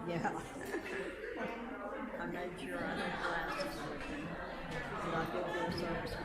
Yeah. I made sure I had glasses with me. But I did good service.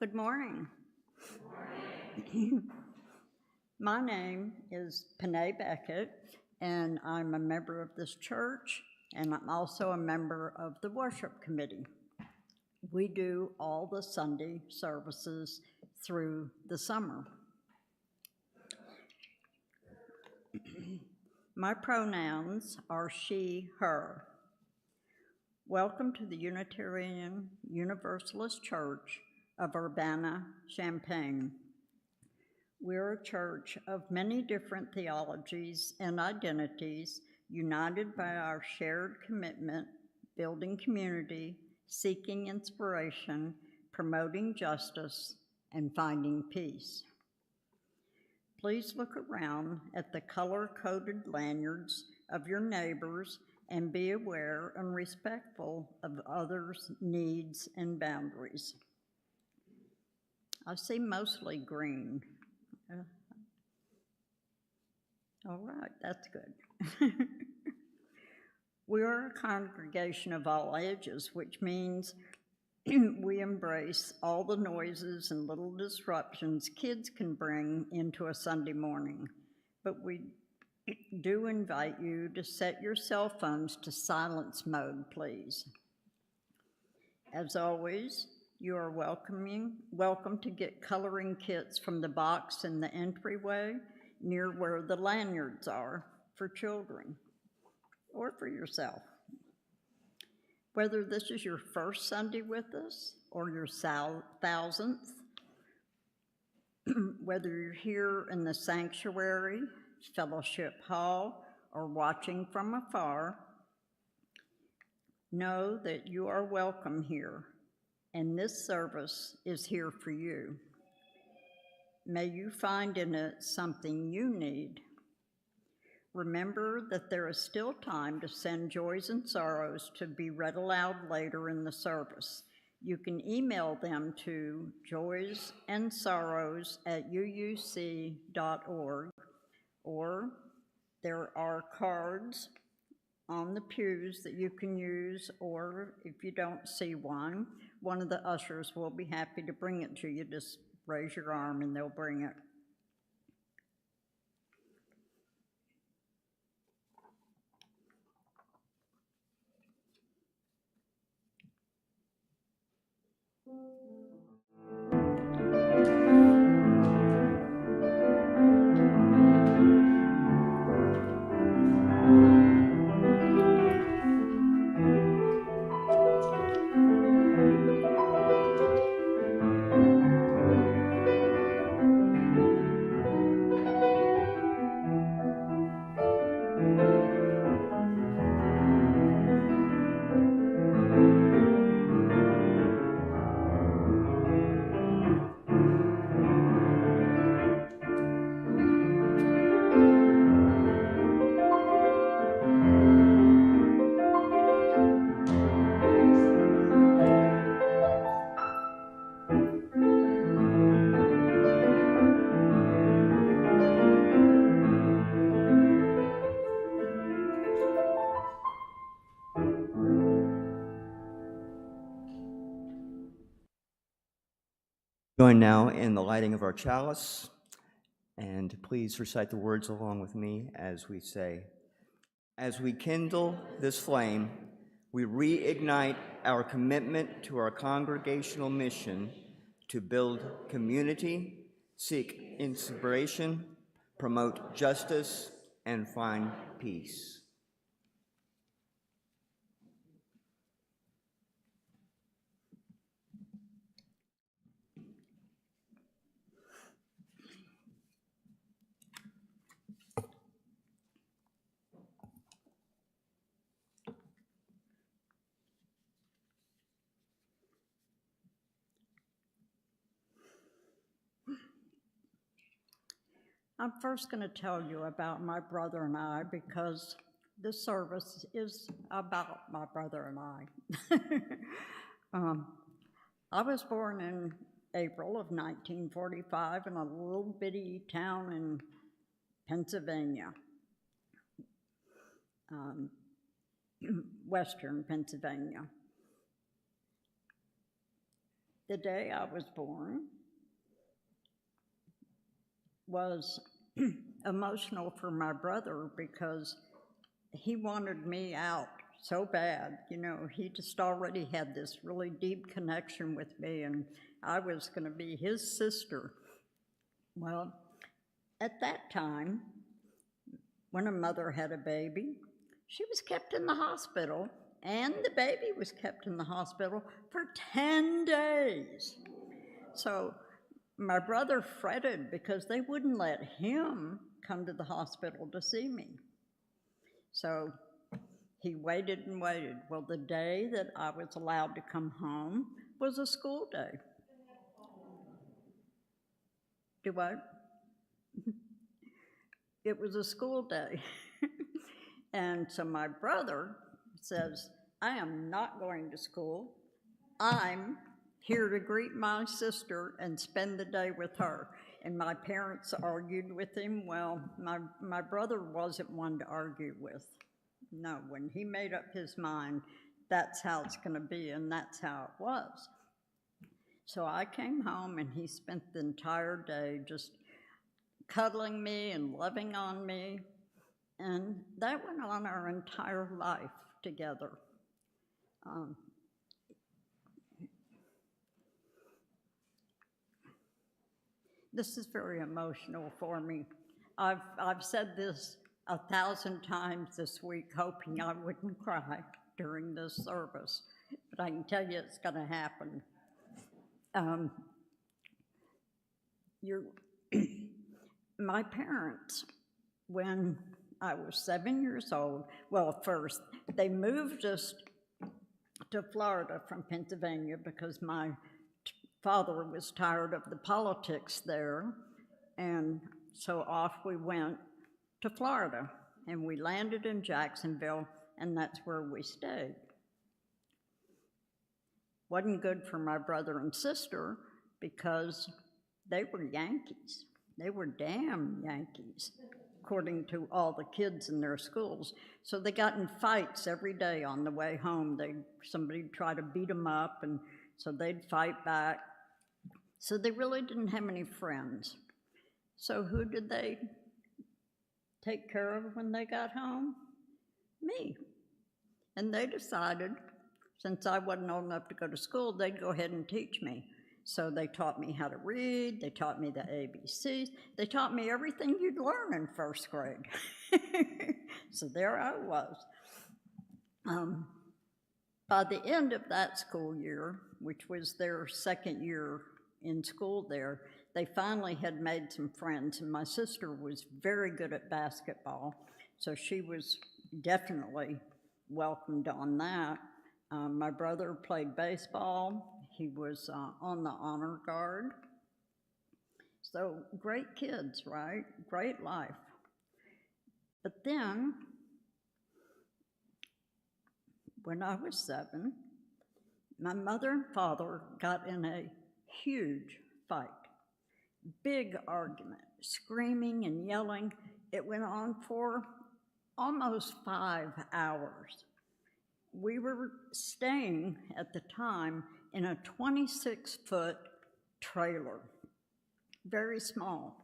Good morning. Good morning. My name is Penne Beckett, and I'm a member of this church, and I'm also a member of the worship committee. We do all the Sunday services through the summer. My pronouns are she, her. Welcome to the Unitarian Universalist Church of Urbana-Champaign. We're a church of many different theologies and identities, united by our shared commitment, building community, seeking inspiration, promoting justice, and finding peace. Please look around at the color-coded lanyards of your neighbors and be aware and respectful of others' needs and boundaries. I see mostly green. All right, that's good. We are a congregation of all ages, which means we embrace all the noises and little disruptions kids can bring into a Sunday morning. But we do invite you to set your cell phones to silence mode, please. As always, you are welcome to get coloring kits from the box in the entryway near where the lanyards are for children or for yourself. Whether this is your first Sunday with us or your 1000th, whether you're here in the sanctuary, fellowship hall, or watching from afar, know that you are welcome here, and this service is here for you. May you find in it something you need. Remember that there is still time to send joys and sorrows to be read aloud later in the service. You can email them to joysandsorrows@uuc.org, or there are cards on the pews that you can use, or if you don't see one of the ushers will be happy to bring it to you. Just raise your arm and they'll bring it. Join now in the lighting of our chalice, and please recite the words along with me as we say, as we kindle this flame, we reignite our commitment to our congregational mission to build community, seek inspiration, promote justice, and find peace. I'm first going to tell you about my brother and I, because this service is about my brother and I. I was born in April of 1945 in a little bitty town in Pennsylvania, western Pennsylvania. The day I was born was emotional for my brother because he wanted me out so bad. You know, he just already had this really deep connection with me, and I was going to be his sister. Well, at that time, when a mother had a baby, she was kept in the hospital, and the baby was kept in the hospital for 10 days. So my brother fretted because they wouldn't let him come to the hospital to see me. So he waited and waited. Well, the day that I was allowed to come home was a school day. Do what? It was a school day. And so my brother says, I am not going to school. I'm here to greet my sister and spend the day with her. And my parents argued with him. Well, my brother wasn't one to argue with. No, when he made up his mind, that's how it's going to be, and that's how it was. So I came home, and he spent the entire day just cuddling me and loving on me, and that went on our entire life together. This is very emotional for me. I've said this 1,000 times this week, hoping I wouldn't cry during this service, but I can tell you it's going to happen. My parents, when I was 7 years old, well, first, they moved us to Florida from Pennsylvania because my father was tired of the politics there, and so off we went to Florida, and we landed in Jacksonville, and that's where we stayed. Wasn't good for my brother and sister because they were Yankees. They were damn Yankees, according to all the kids in their schools. So they got in fights every day on the way home. Somebody would try to beat them up, and so they'd fight back. So they really didn't have any friends. So who did they take care of when they got home? Me. And they decided, since I wasn't old enough to go to school, they'd go ahead and teach me. So they taught me how to read, they taught me the ABCs, they taught me everything you'd learn in first grade. So there I was. By the end of that school year, which was their second year in school there, they finally had made some friends, and my sister was very good at basketball, so she was definitely welcomed on that. My brother played baseball. He was on the honor guard. So great kids, right? Great life. But then, when I was 7, my mother and father got in a huge fight. Big argument, screaming and yelling. It went on for almost 5 hours. We were staying at the time in a 26-foot trailer, very small.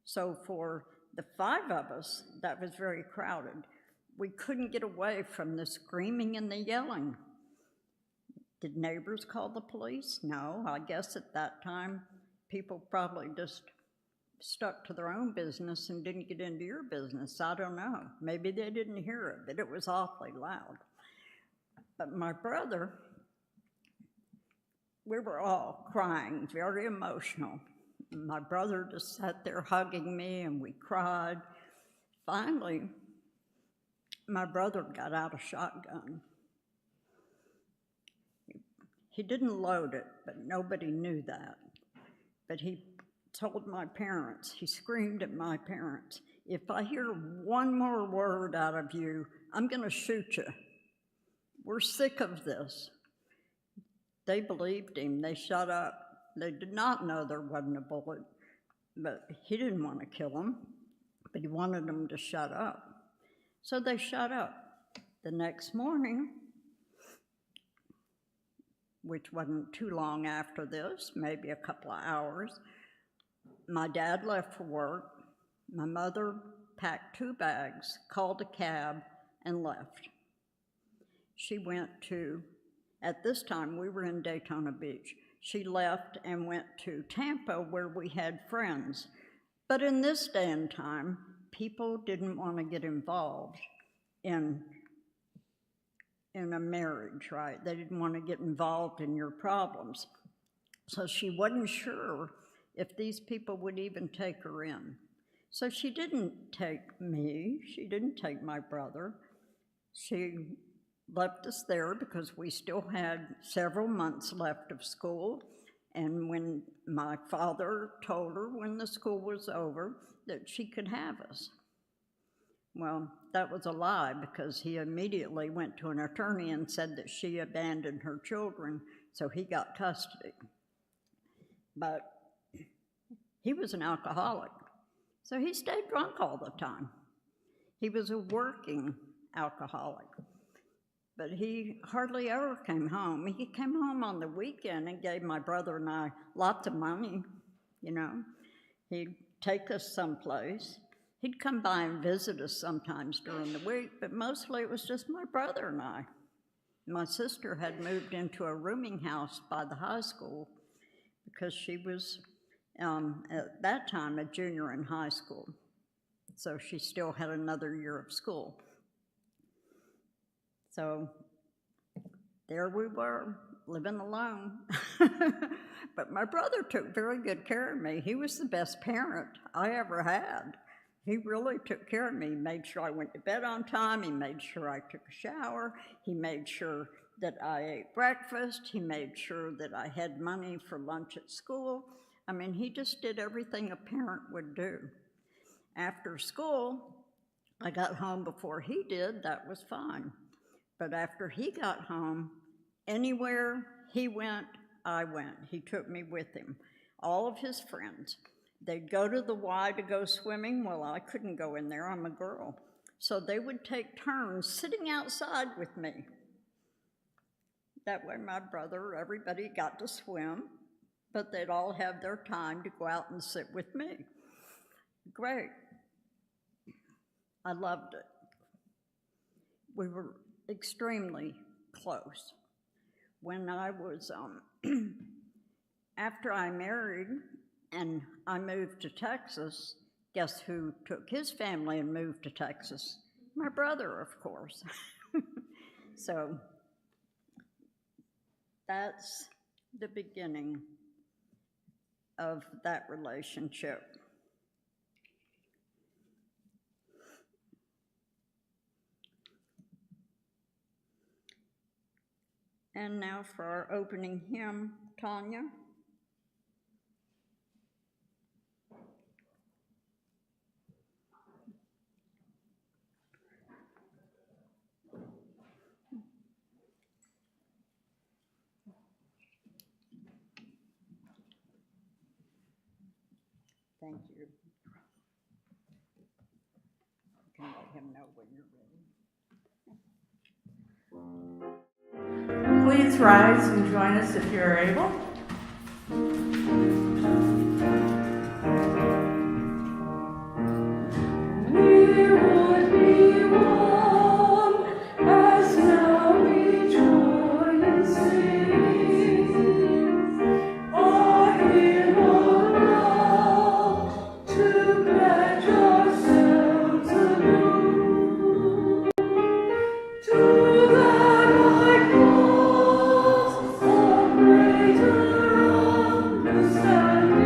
So for the 5 of us, that was very crowded. We couldn't get away from the screaming and the yelling. Did neighbors call the police? No, I guess at that time, people probably just stuck to their own business and didn't get into your business. I don't know. Maybe they didn't hear it, but it was awfully loud. But my brother, we were all crying, very emotional. My brother just sat there hugging me, and we cried. Finally, my brother got out a shotgun. He didn't load it, but nobody knew that. But he told my parents, he screamed at my parents, if I hear one more word out of you, I'm going to shoot you. We're sick of this. They believed him. They shut up. They did not know there wasn't a bullet, but he didn't want to kill them, but he wanted them to shut up. So they shut up. The next morning, which wasn't too long after this, maybe a couple of hours. My dad left for work. My mother packed 2 bags, called a cab, and left. She went to, at this time we were in Daytona Beach. She left and went to Tampa where we had friends. But in this day and time, people didn't want to get involved in a marriage, right? They didn't want to get involved in your problems. So she wasn't sure if these people would even take her in. So she didn't take me, she didn't take my brother. She left us there because we still had several months left of school. And when my father told her when the school was over that she could have us. Well, that was a lie because he immediately went to an attorney and said that she abandoned her children, so he got custody. But he was an alcoholic, so he stayed drunk all the time. He was a working alcoholic, but he hardly ever came home. He came home on the weekend and gave my brother and I lots of money, you know. He'd take us someplace. He'd come by and visit us sometimes during the week, but mostly it was just my brother and I. My sister had moved into a rooming house by the high school because she was, at that time, a junior in high school. So she still had another year of school. So there we were, living alone. But my brother took very good care of me. He was the best parent I ever had. He really took care of me. He made sure I went to bed on time. He made sure I took a shower. He made sure that I ate breakfast. He made sure that I had money for lunch at school. I mean, he just did everything a parent would do. After school, I got home before he did. That was fine. But after he got home, anywhere he went, I went. He took me with him. All of his friends. They'd go to the Y to go swimming. Well, I couldn't go in there, I'm a girl. So they would take turns sitting outside with me. That way my brother, everybody got to swim, but they'd all have their time to go out and sit with me. Great. I loved it. We were extremely close. When I was, after I married, and I moved to Texas, guess who took his family and moved to Texas? My brother, of course. So that's the beginning of that relationship. And now for our opening hymn, Tanya. Thank you. You can let him know when you're ready. Please rise and join us if you're able. We would be one as now we join and sing our hymn of love to pledge ourselves anew to that high cause of greater understanding.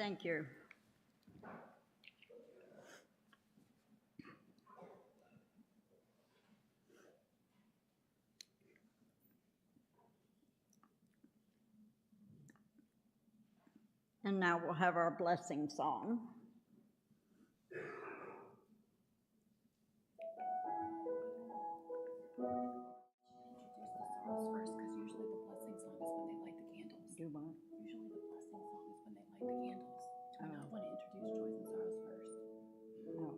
Thank you. And now we'll have our blessing song. First, because usually the blessing song is when they light the candles. Do what? Usually the blessing song is when they light the candles. Do we not want to introduce joys and sorrows first? No.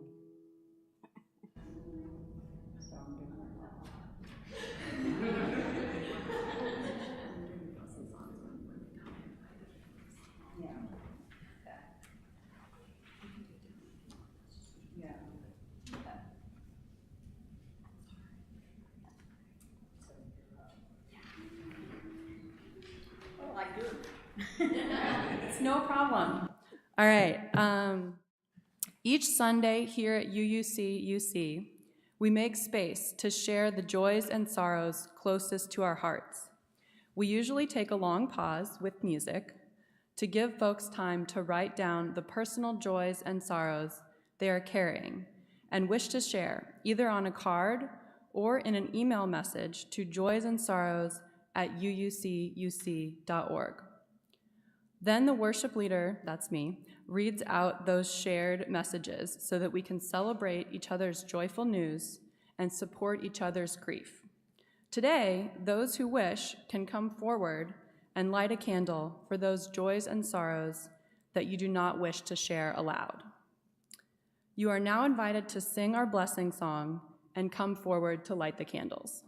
So I'm doing it now. Yeah. Yeah. Oh, I do. It's no problem. All right. Each Sunday here at UUC UC, we make space to share the joys and sorrows closest to our hearts. We usually take a long pause with music to give folks time to write down the personal joys and sorrows they are carrying and wish to share, either on a card or in an email message to joysandssorrows@uucuc.org. Then the worship leader, that's me, reads out those shared messages so that we can celebrate each other's joyful news and support each other's grief. Today, those who wish can come forward and light a candle for those joys and sorrows that you do not wish to share aloud. You are now invited to sing our blessing song and come forward to light the candles.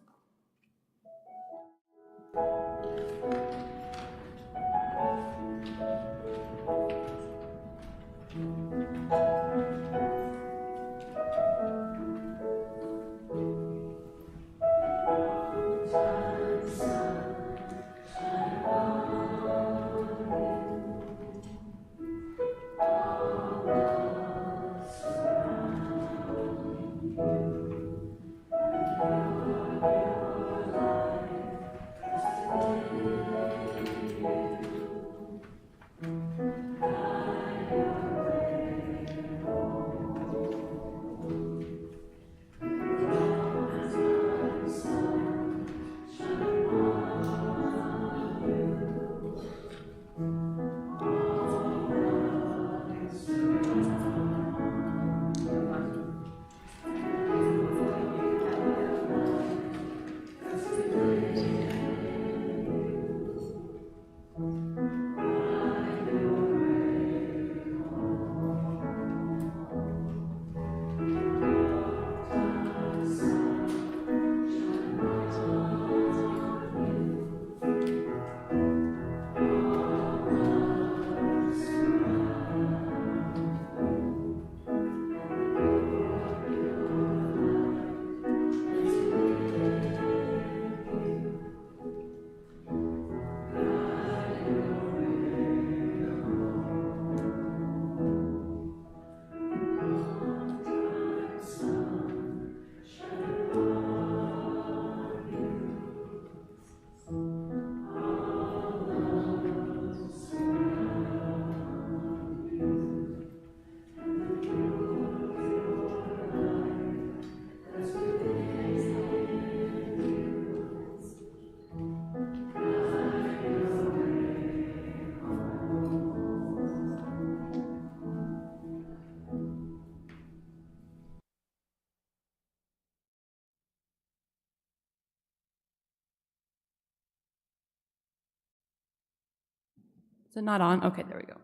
Is it not on? Okay, there we go.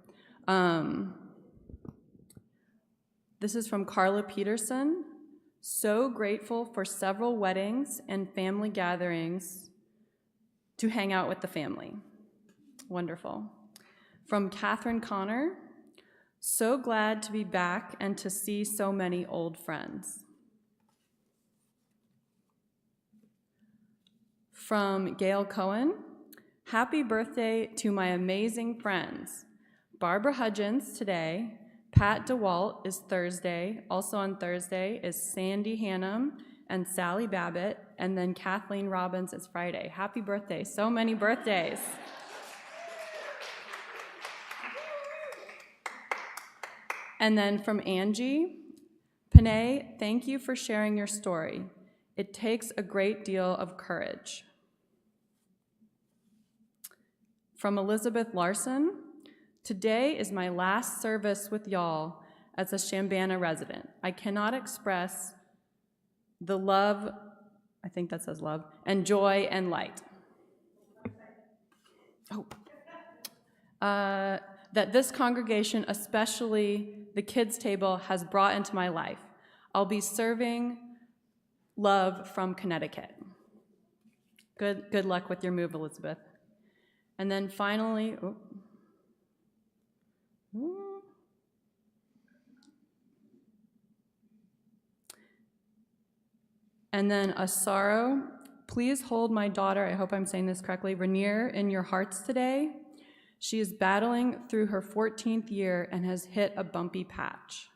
This is from Carla Peterson. So grateful for several weddings and family gatherings to hang out with the family. Wonderful. From Catherine Connor. So glad to be back and to see so many old friends. From Gail Cohen. Happy birthday to my amazing friends. Barbara Hudgens today, Pat DeWalt is Thursday, also on Thursday is Sandy Hannum and Sally Babbitt, and then Kathleen Robbins is Friday. Happy birthday, so many birthdays. And then from Angie, Penne, thank you for sharing your story. It takes a great deal of courage. From Elizabeth Larson, today is my last service with y'all as a Chambana resident. I cannot express the love, I think that says love, and joy and light. That this congregation, especially the kids' table, has brought into my life. I'll be serving love from Connecticut. Good luck with your move, Elizabeth. And then finally, and then a sorrow. Please hold my daughter, I hope I'm saying this correctly, Rainier, in your hearts today. She is battling through her 14th year and has hit a bumpy patch.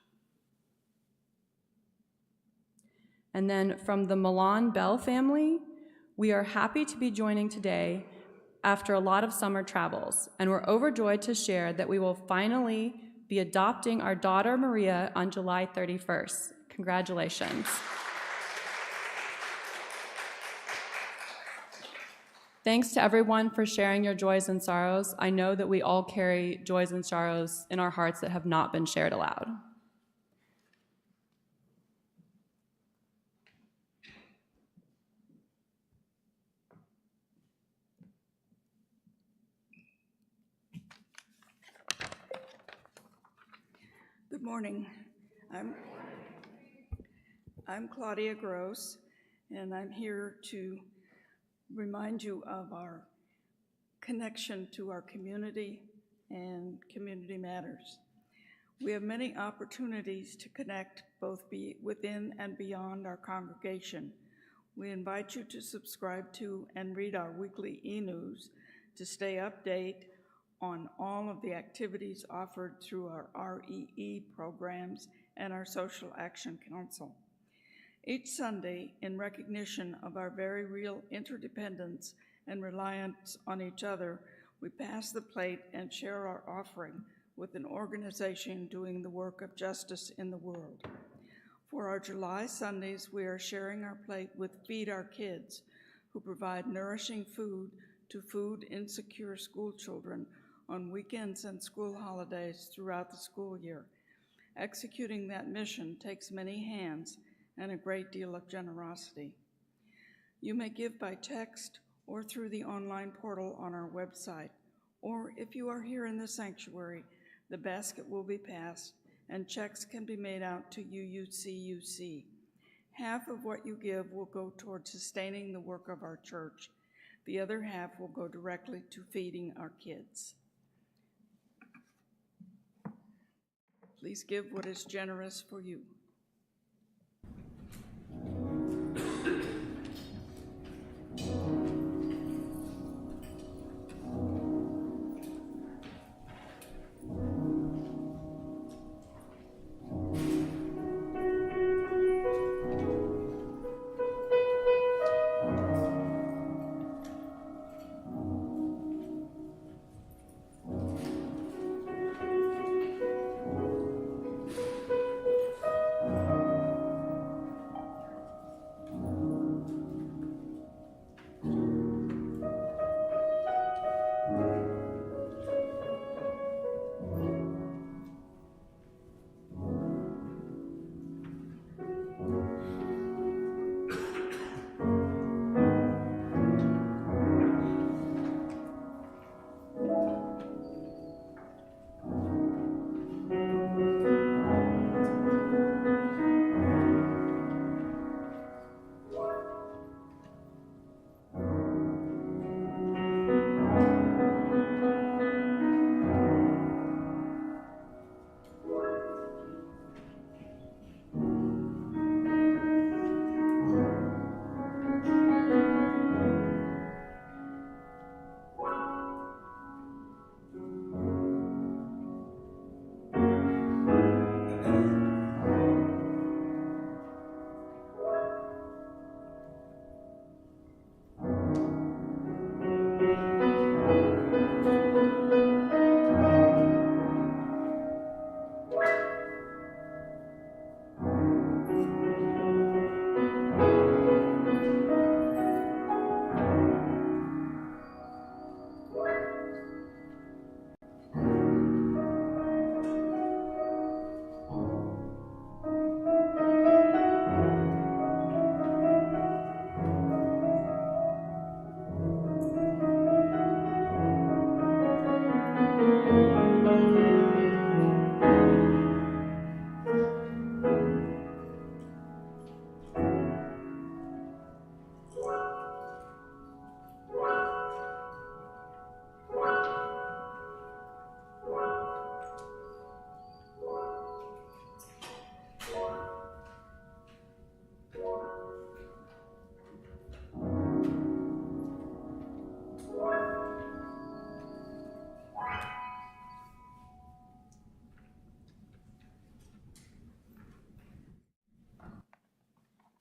And then from the Milan Bell family, we are happy to be joining today after a lot of summer travels, and we're overjoyed to share that we will finally be adopting our daughter Maria on July 31st. Congratulations. Thanks to everyone for sharing your joys and sorrows. I know that we all carry joys and sorrows in our hearts that have not been shared aloud. Good morning. I'm Claudia Gross, and I'm here to remind you of our connection to our community and community matters. We have many opportunities to connect both within and beyond our congregation. We invite you to subscribe to and read our weekly e-news to stay updated on all of the activities offered through our REE programs and our Social Action Council. Each Sunday, in recognition of our very real interdependence and reliance on each other, we pass the plate and share our offering with an organization doing the work of justice in the world. For our July Sundays, we are sharing our plate with Feed Our Kids, who provide nourishing food to food-insecure school children on weekends and school holidays throughout the school year. Executing that mission takes many hands and a great deal of generosity. You may give by text or through the online portal on our website, or if you are here in the sanctuary, the basket will be passed and checks can be made out to UUCUC. Half of what you give will go toward sustaining the work of our church. The other half will go directly to feeding our kids. Please give what is generous for you.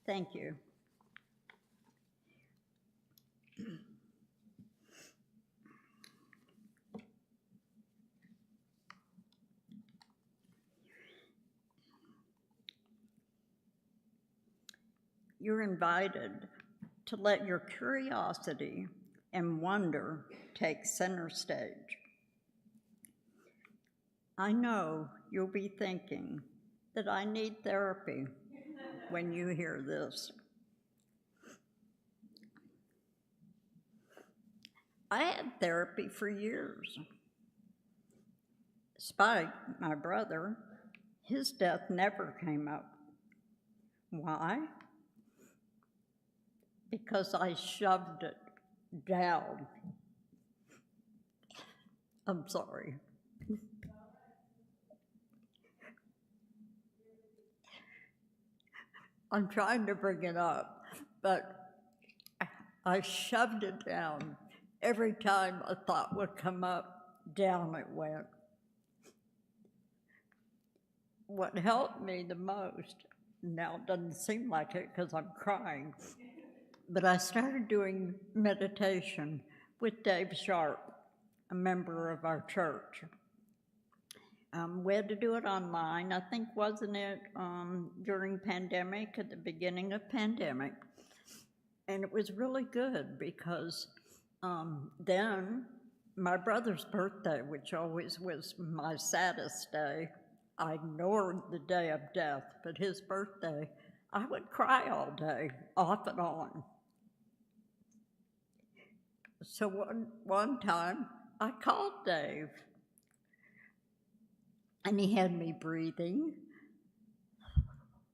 Thank you. You're invited to let your curiosity and wonder take center stage. I know you'll be thinking that I need therapy when you hear this. I had therapy for years. Spike, my brother, his death never came up. Why? Because I shoved it down. I'm sorry. I'm trying to bring it up, but I shoved it down. Every time a thought would come up, down it went. What helped me the most, now it doesn't seem like it because I'm crying, but I started doing meditation with Dave Sharp, a member of our church. We had to do it online, I think, wasn't it, during pandemic, at the beginning of pandemic. And it was really good because then my brother's birthday, which always was my saddest day, I ignored the day of death, but his birthday, I would cry all day, off and on. So one time, I called Dave, and he had me breathing,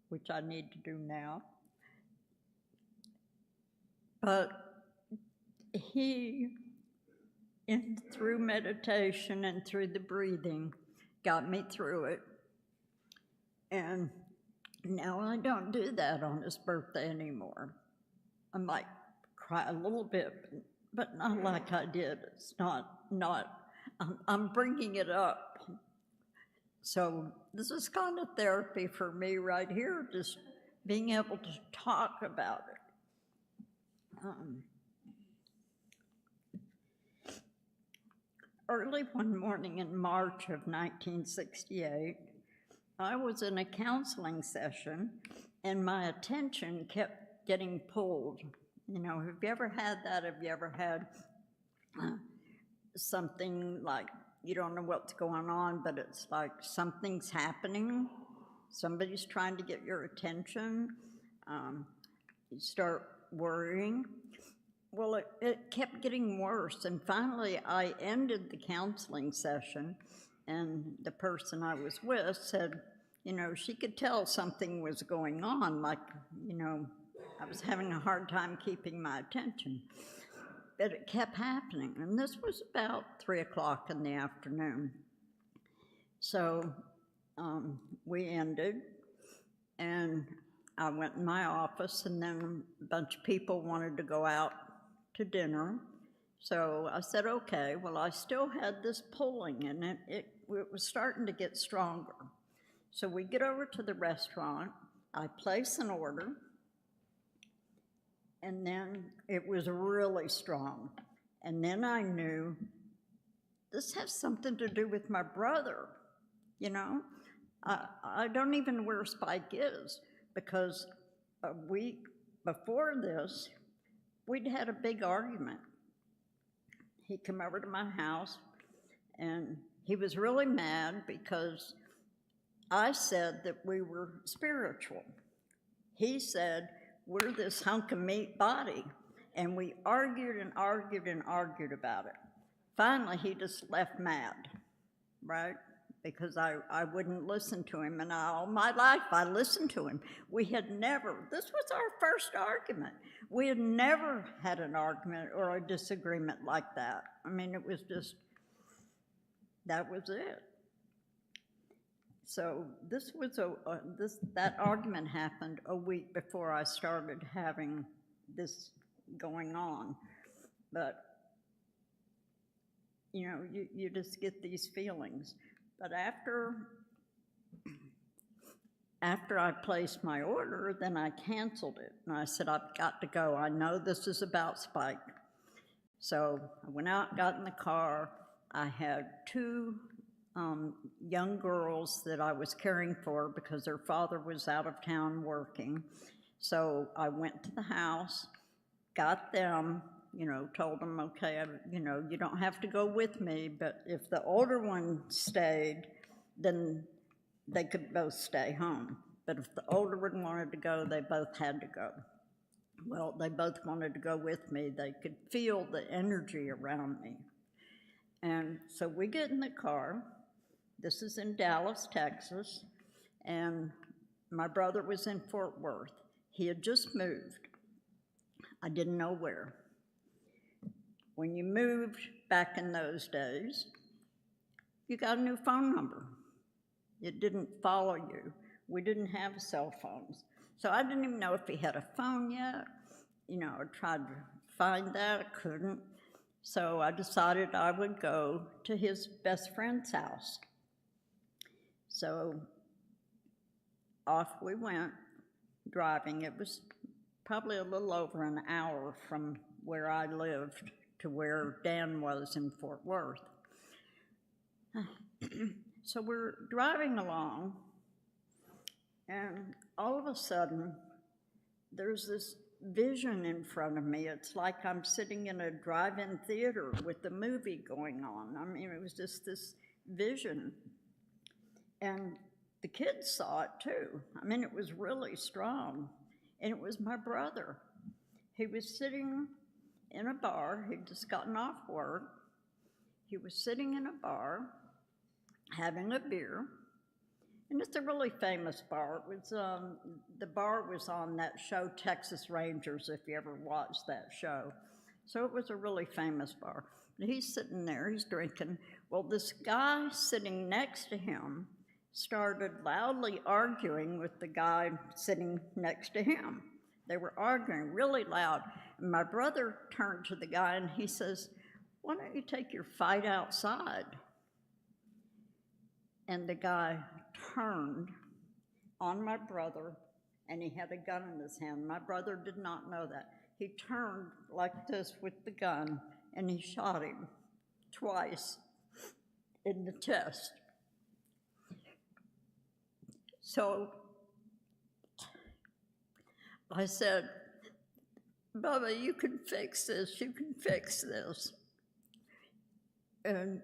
which I need to do now. But he, through meditation and through the breathing, got me through it. And now I don't do that on his birthday anymore. I might cry a little bit, but not like I did. It's not, I'm bringing it up. So this is kind of therapy for me right here, just being able to talk about it. Early one morning in March of 1968, I was in a counseling session and my attention kept getting pulled. You know, have you ever had that? Have you ever had something like you don't know what's going on, but it's like something's happening? Somebody's trying to get your attention. You start worrying. Well, it kept getting worse, and finally I ended the counseling session, and the person I was with said, you know, she could tell something was going on, like, you know, I was having a hard time keeping my attention. But it kept happening, and this was about 3 o'clock in the afternoon. So we ended, and I went in my office, and then a bunch of people wanted to go out to dinner. So I said, okay, well, I still had this pulling, and it was starting to get stronger. So we get over to the restaurant, I place an order, and then it was really strong. And then I knew this has something to do with my brother, you know? I don't even know where Spike is, because a week before this, we'd had a big argument. He came over to my house, and he was really mad because I said that we were spiritual. He said, we're this hunk of meat body. And we argued and argued and argued about it. Finally, he just left mad, right? Because I wouldn't listen to him, and all my life I listened to him. We had never, this was our first argument. We had never had an argument or a disagreement like that. I mean, it was just, that was it. So this was that argument happened a week before I started having this going on. But, you know, you just get these feelings. But after after I placed my order, then I canceled it. And I said, I've got to go. I know this is about Spike. So I went out, got in the car. I had two young girls that I was caring for because their father was out of town working. So I went to the house, got them, told them, okay, you don't have to go with me, but if the older one stayed, then they could both stay home. But if the older one wanted to go, they both had to go. Well, they both wanted to go with me. They could feel the energy around me. And so we get in the car. This is in Dallas, Texas, and my brother was in Fort Worth. He had just moved. I didn't know where. When you moved back in those days, you got a new phone number. It didn't follow you. We didn't have cell phones. So I didn't even know if he had a phone yet. I tried to find that, I couldn't. So I decided I would go to his best friend's house. So off we went, driving. It was probably a little over an hour from where I lived to where Dan was in Fort Worth. So we're driving along, and all of a sudden, there's this vision in front of me. It's like I'm sitting in a drive-in theater with a movie going on. I mean, it was just this vision. And the kids saw it too. I mean, it was really strong. And it was my brother. He was sitting in a bar. He'd just gotten off work. He was sitting in a bar, having a beer. And it's a really famous bar. It was, the bar was on that show, Texas Rangers, if you ever watched that show. So it was a really famous bar. And he's sitting there, he's drinking. Well, this guy sitting next to him started loudly arguing with the guy sitting next to him. They were arguing really loud. And my brother turned to the guy and he says, "Why don't you take your fight outside?" And the guy turned on my brother, and he had a gun in his hand. My brother did not know that. He turned like this with the gun, and he shot him twice in the chest. So I said, "Bubba, you can fix this, you can fix this." And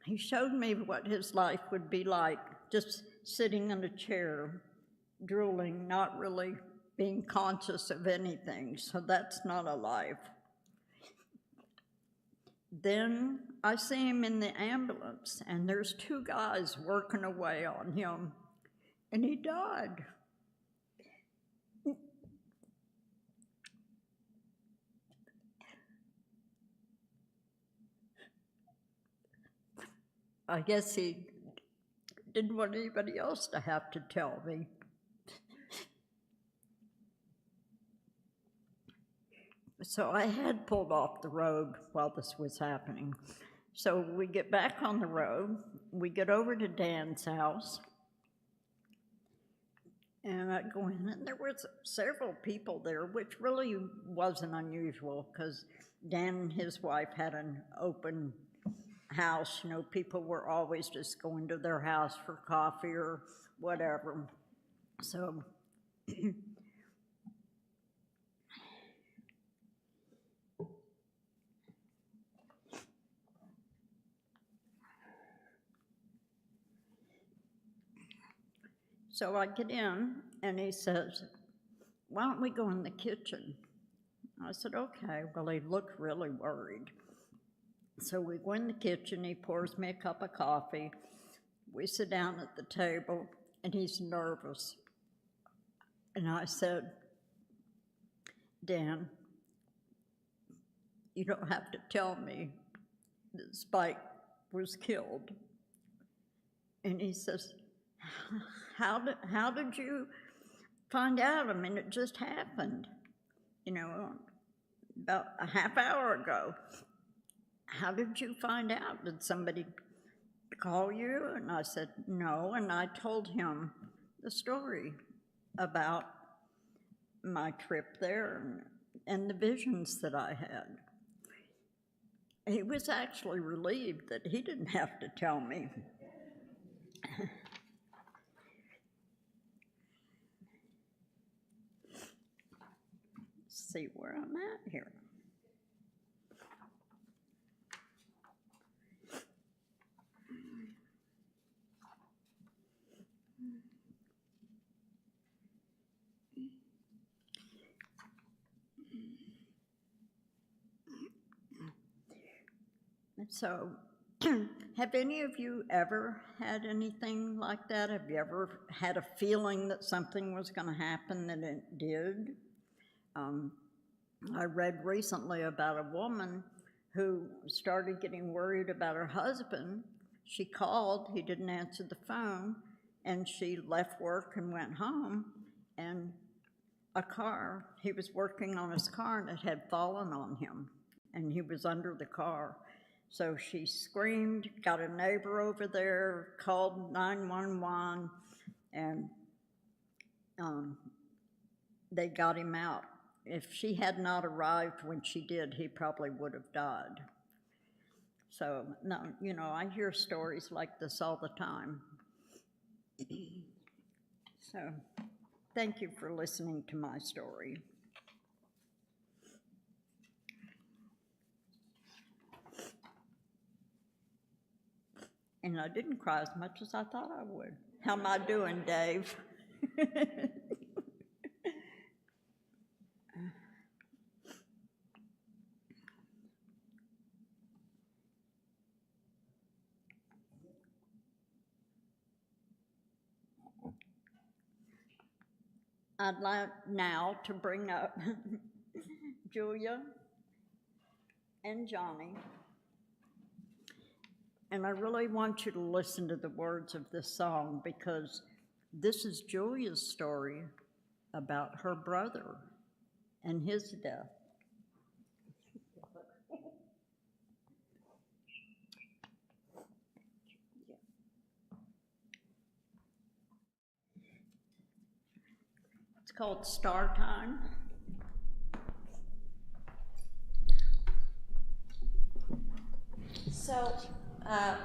he showed me what his life would be like, just sitting in a chair, drooling, not really being conscious of anything. So that's not a life. Then I see him in the ambulance, and there's two guys working away on him, and he died. I guess he didn't want anybody else to have to tell me. So I had pulled off the road while this was happening. So we get back on the road, we get over to Dan's house, and I go in, and there was several people there, which really wasn't unusual, because Dan and his wife had an open house. People were always just going to their house for coffee or whatever. So So I get in, and he says, "Why don't we go in the kitchen?" I said, "Okay." Well, he looked really worried. So we go in the kitchen, he pours me a cup of coffee. We sit down at the table, and he's nervous. And I said, "Dan, you don't have to tell me that Spike was killed." And he says, how did you find out? I mean, it just happened, about a half hour ago. How did you find out? Did somebody call you?" And I said, "No," and I told him the story about my trip there and the visions that I had. He was actually relieved that he didn't have to tell me. See where I'm at here. So, have any of you ever had anything like that? Have you ever had a feeling that something was going to happen and it did? I read recently about a woman who started getting worried about her husband. She called, he didn't answer the phone, and she left work and went home, and he was working on his car, and it had fallen on him, and he was under the car. So she screamed, got a neighbor over there, called 911, and they got him out. If she had not arrived when she did, he probably would have died. So, no, you know, I hear stories like this all the time. So, thank you for listening to my story. And I didn't cry as much as I thought I would. How am I doing, Dave? I'd like now to bring up Julia and Johnny. And I really want you to listen to the words of this song, because this is Julia's story about her brother and his death. It's called Star Time. So,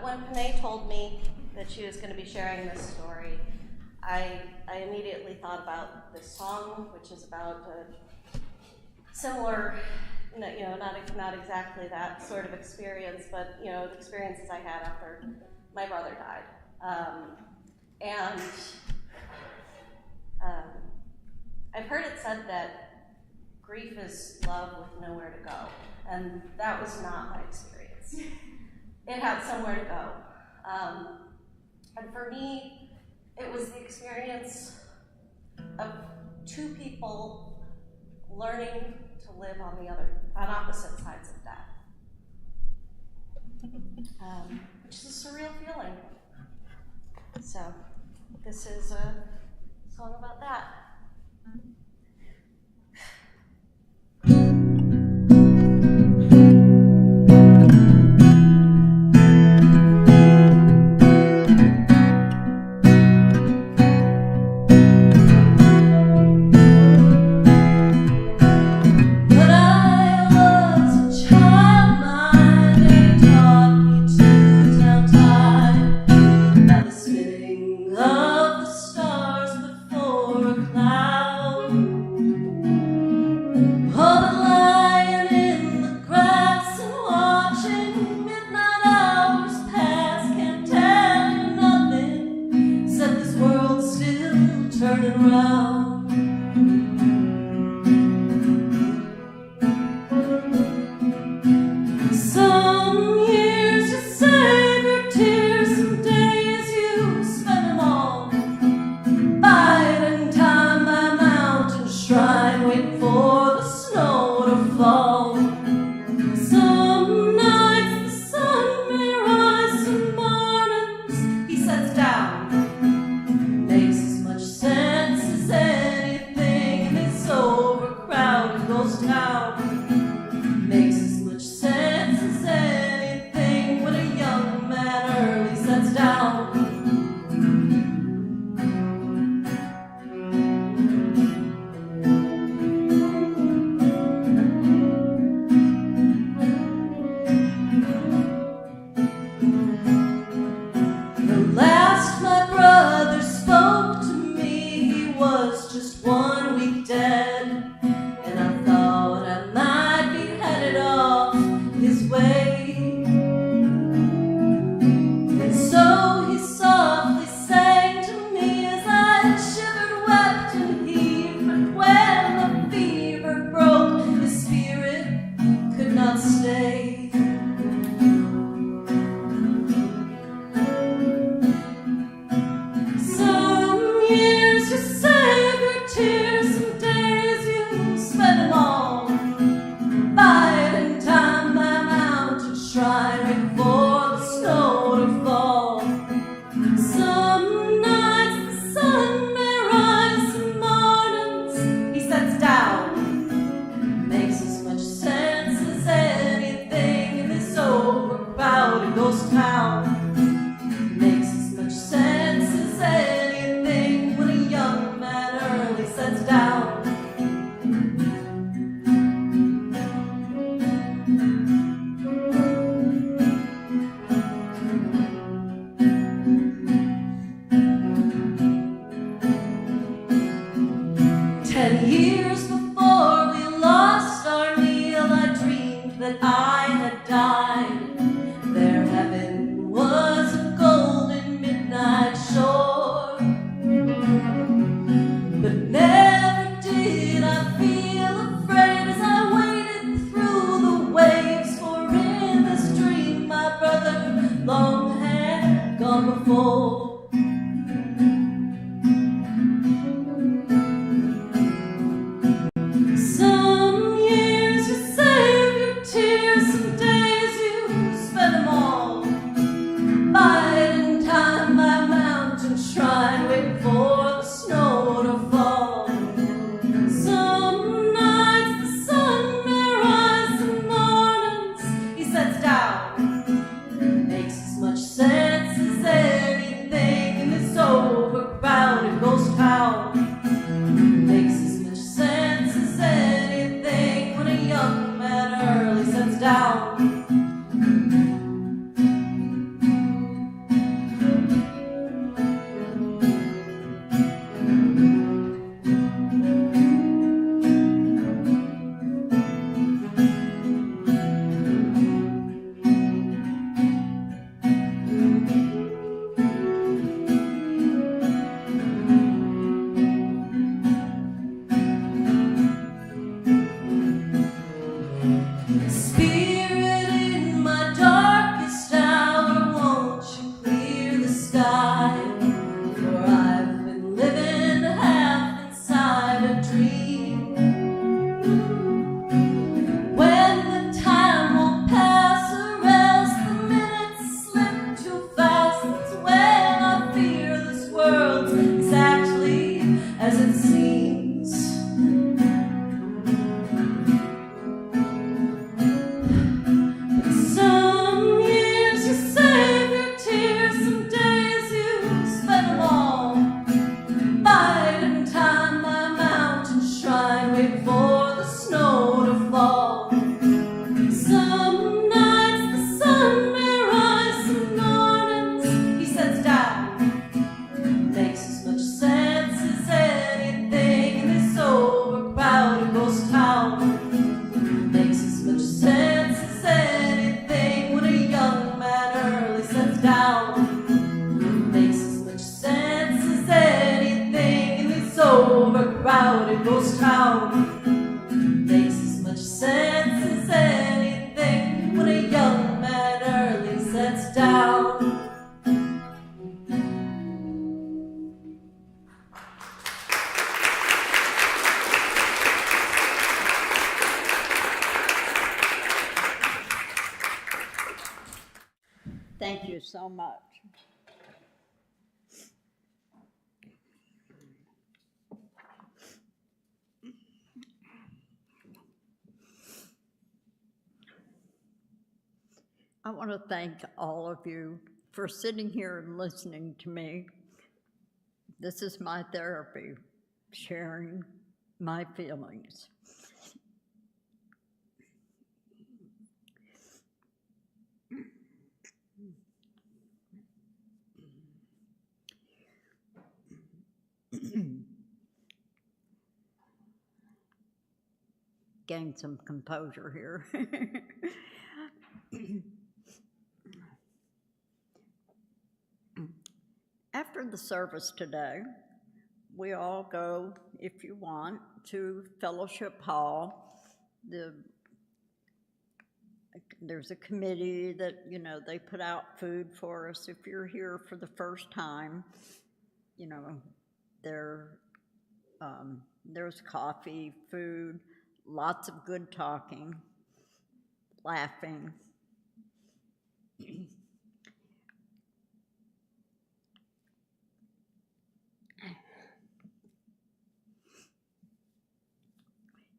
when Penne told me that she was going to be sharing this story, I immediately thought about this song, which is about a similar, not exactly that sort of experience, but the experiences I had after my brother died. I've heard it said that grief is love with nowhere to go, and that was not my experience. It had somewhere to go. And for me, it was the experience of two people learning to live on opposite sides of death, which is a surreal feeling. So this is a song about that. Makes as much sense as just 1 week dead, and I thought I might be headed off his way. And so he softly sang to me as I shivered, wept, and heaved. But when the fever broke, his spirit could not stay. Some years you save your tears, some days you spend them all biding time by mountain shrine, waiting for the snow to fall. Some nights the sun may rise, some mornings he sets down. Makes as much sense as anything in this overcrowded ghost town. Makes as much sense as anything when a young man early sets down. 10 years before we lost our Neil, I dreamed that I had died. Their heaven was a golden midnight shore, but never did I feel afraid as I waded through the waves. For in this dream my brother long had gone before. Some years you save your tears, some days you spend them all biding time by mountain shrine, waiting for the snow to fall. Some nights the sun may rise, some mornings he sets down. Makes as much sense as anything in this overcrowded ghost town. Makes as much sense as anything when a young man early sets down. Spirit in my darkest hour, won't you clear the sky? For I've been living half inside a dream. When the time won't pass, or else the minutes slip too fast, that's when I fear this world's exactly as it seems. Some years you save your tears, some days you spend them all biding time by mountain shrine, waiting for the snow to fall. Some nights the sun may rise, some mornings he sets down. Makes as much sense as anything in this overcrowded ghost town. Makes as much sense as anything when a young man early sets down. Makes as much sense as anything in this overcrowded ghost town. Makes as much sense as anything when a young man early sets down. Thank you so much. I want to thank all of you for sitting here and listening to me. This is my therapy, sharing my feelings. gain some composure here. After the service today, we all go, if you want, to Fellowship Hall. There's a committee that, you know, they put out food for us. If you're here for the first time, you know, there's coffee, food, lots of good talking, laughing.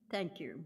Thank you.